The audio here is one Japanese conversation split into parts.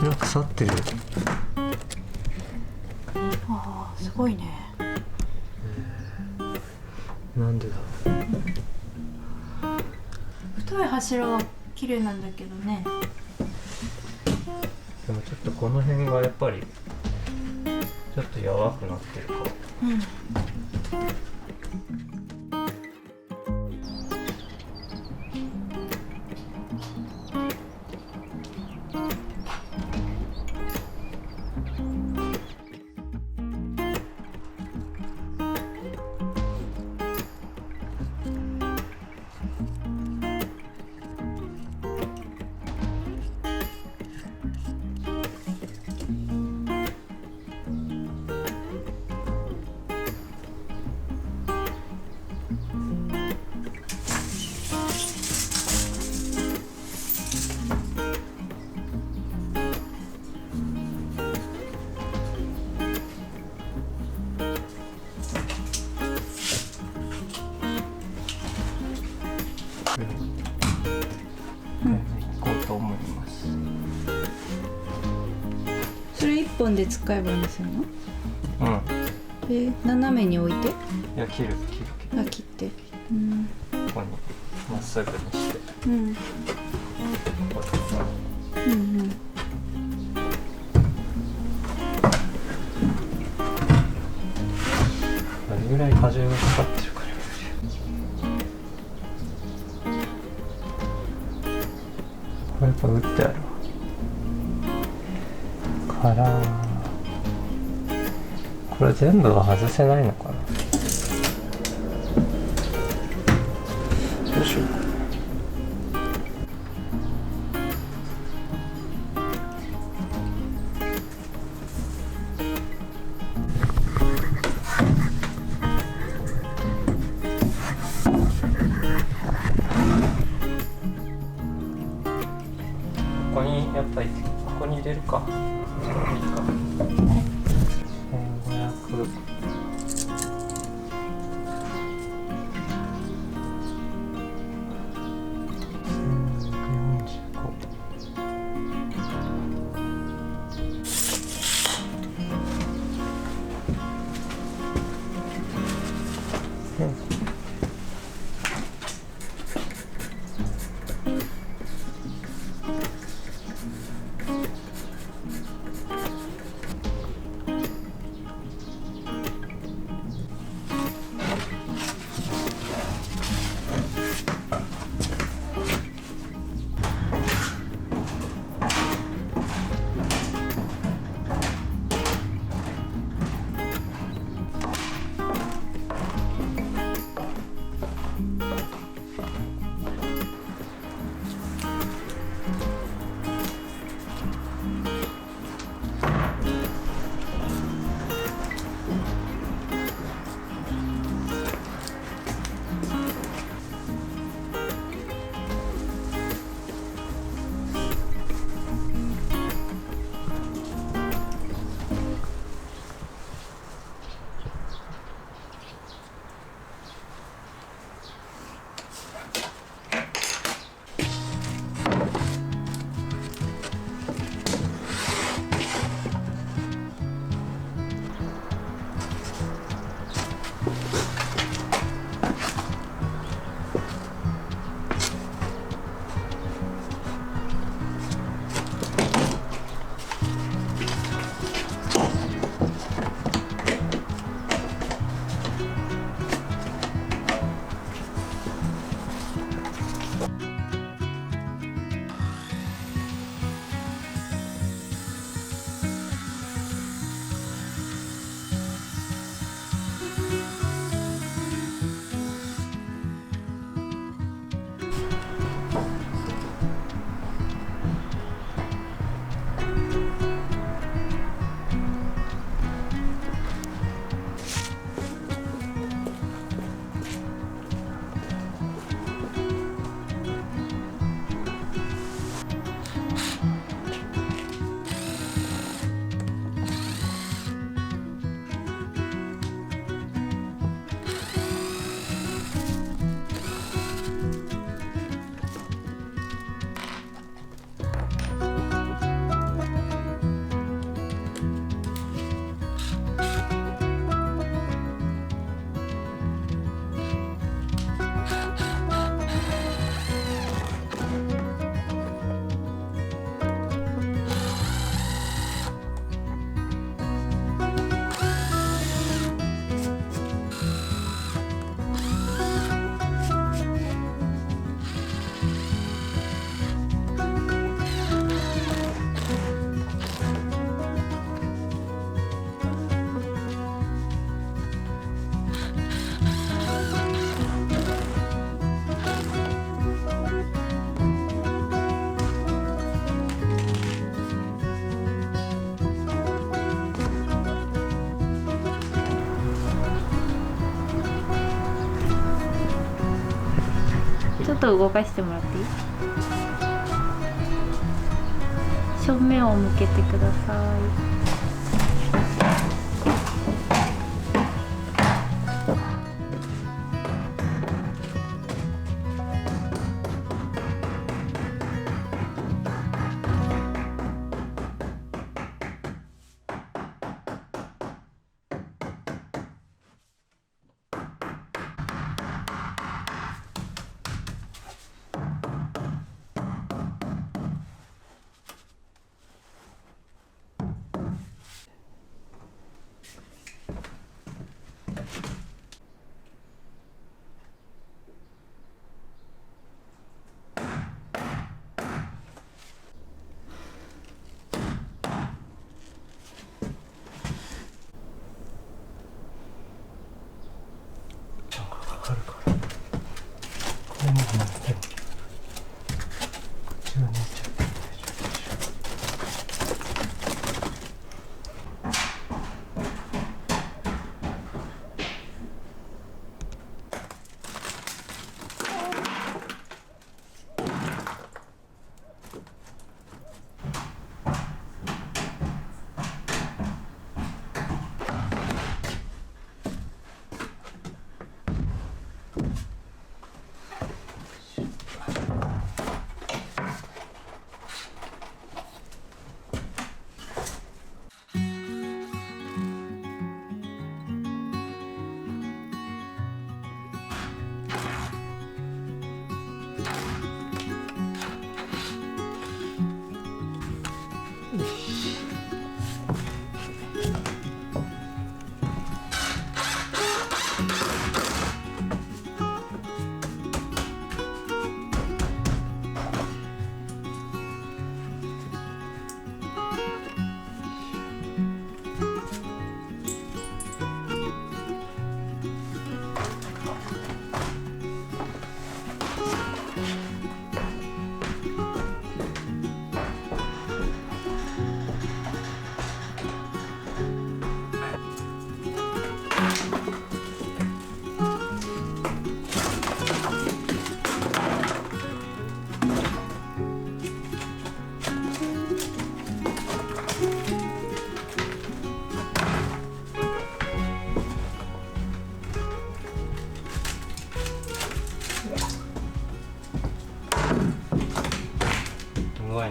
れは腐ってる。ああ、すごいね。なんでだろう。太い柱は綺麗なんだけどね。でもちょっとこの辺がやっぱりちょっとやわくなってるか。うん。行こうと思います。それ一本で使えばいいんですよね。うん。斜めに置いて。いや、切る。あ、切って。うん。ここにまっすぐにして。うん。ここでうんうん。どれぐらい荷重がかかってるかね。これやっぱ打ってあるわ。からこれ全部は外せないのかな。どうしようか。ここにやっぱりここに入れるか。いいか。1500。っと動かしてもらっていい？正面を向けてください。かるからこれも待ってこっちが寝ちゃってる。すごいな。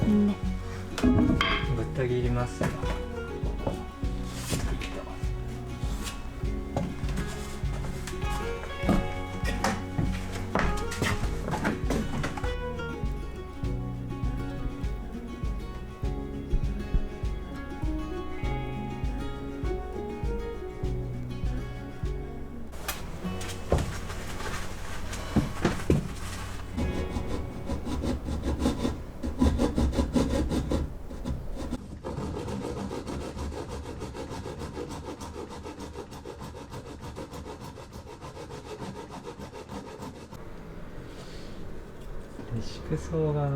ね。ぶった切りますよ。縮層が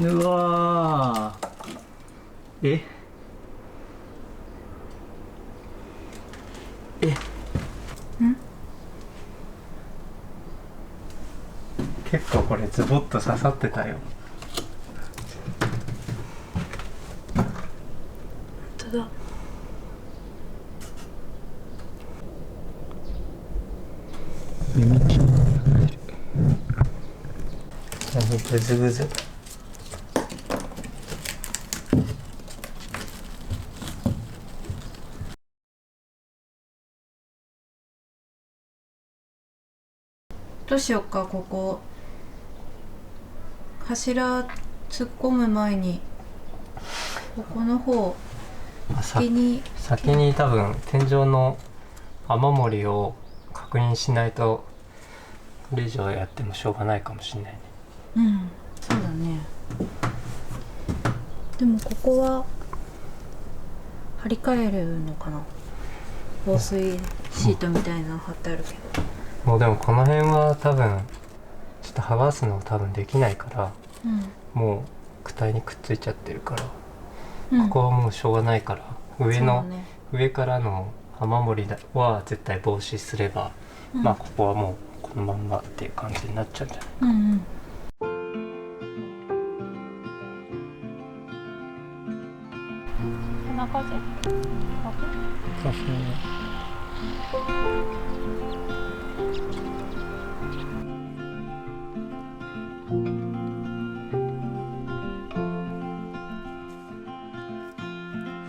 うわーえれズボッと刺さってたよ。本当だ。耳ちゃんグズグズ。どうしようか、ここ柱突っ込む前にここの方先に多分天井の雨漏りを確認しないとこれ以上やってもしょうがないかもしれないね。うん、そうだね。でもここは張り替えるのかな。防水シートみたいなの貼ってあるけど、もうでもこの辺は多分ちょっと剥がすの多分できないから、もう躯体にくっついちゃってるから、ここはもうしょうがないから上からの雨漏りは絶対防止すれば、まあここはもうこのまんまっていう感じになっちゃうんじゃないかな。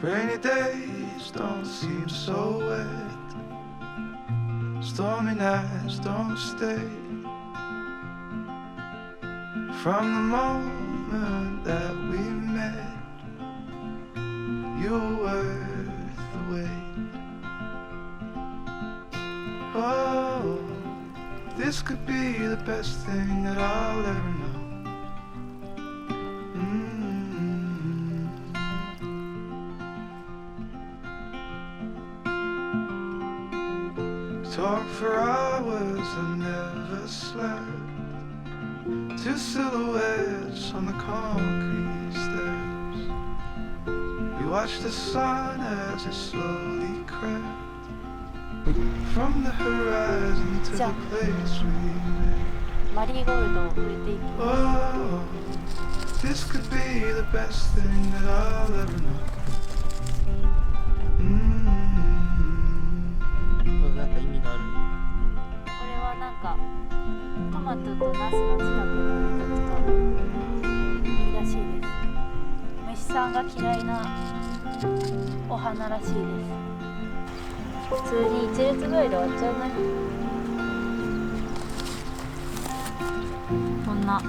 Rainy days don't seem so wet. Stormy nights don't stay. From the moment that we met, you were worth the wait. Oh, this could be the best thing that I'll ever know. Talk for hours and never slept. Two silhouettes on the concrete stairs. We watched the sun as it slowly crept from the horizon to the place we met. マリーゴールドを植えていきます。 Oh, this could be the best thing that I'll ever know. なんか意味がある。これはなんかトマトとナスの近くに置いとくといいらしいです。虫さんが嫌いなお花らしいです。普通に1列ぐらいで終わっちゃうね。こんな